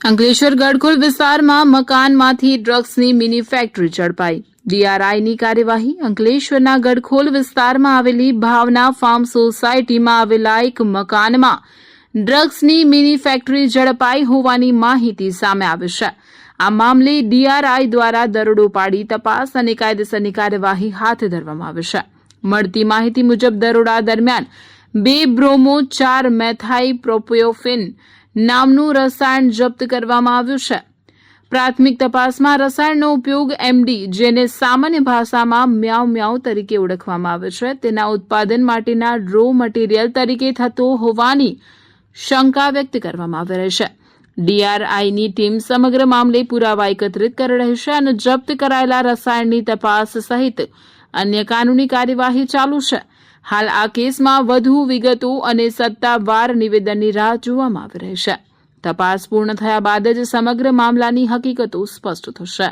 અંકલેશ્વર ગડખોલ વિસ્તારમાં મકાનમાંથી ડ્રગ્સની mini factory ઝડપાઈ. ડીઆરઆઈની કાર્યવાહી. અંકલેશ્વરના ગડખોલ વિસ્તારમાં આવેલી ભાવના ફાર્મ સોસાયટીમાં આવેલા એક મકાનમાં ડ્રગ્સની મિની ફેક્ટરી ઝડપાઈ હોવાની માહિતી સામે આવી છે. આ મામલે ડીઆરઆઈ દ્વારા દરોડો પાડી તપાસ અને કાયદેસરની કાર્યવાહી હાથ ધરવામાં આવી છે. મળતી માહિતી મુજબ દરોડા દરમિયાન 2 બ્રોમો 4 મેથાઈ પ્રોપિયોફિન નામનું રસાયણ જપ્ત કરવામાં આવ્યું છે. પ્રાથમિક તપાસમાં રસાયણનો ઉપયોગ એમડી, જેને સામાન્ય ભાષામાં મ્યાઉ મ્યાઉ તરીકે ઓળખવામાં આવે છે, તેના ઉત્પાદન માટેના રો મટીરીયલ તરીકે થતો હોવાની શંકા વ્યક્ત કરવામાં આવી રહી છે. ડીઆરઆઈની ટીમ સમગ્ર મામલે પુરાવા એકત્રિત કરી રહી છે અને જપ્ત કરાયેલા રસાયણની તપાસ સહિત અન્ય કાનૂની કાર્યવાહી ચાલુ છે. હાલ આ કેસમાં વધુ વિગતો અને સત્તાવાર નિવેદનની રાહ જોવામાં આવી રહી છે. તપાસ પૂર્ણ થયા બાદ જ સમગ્ર મામલાની હકીકતો સ્પષ્ટ થશે.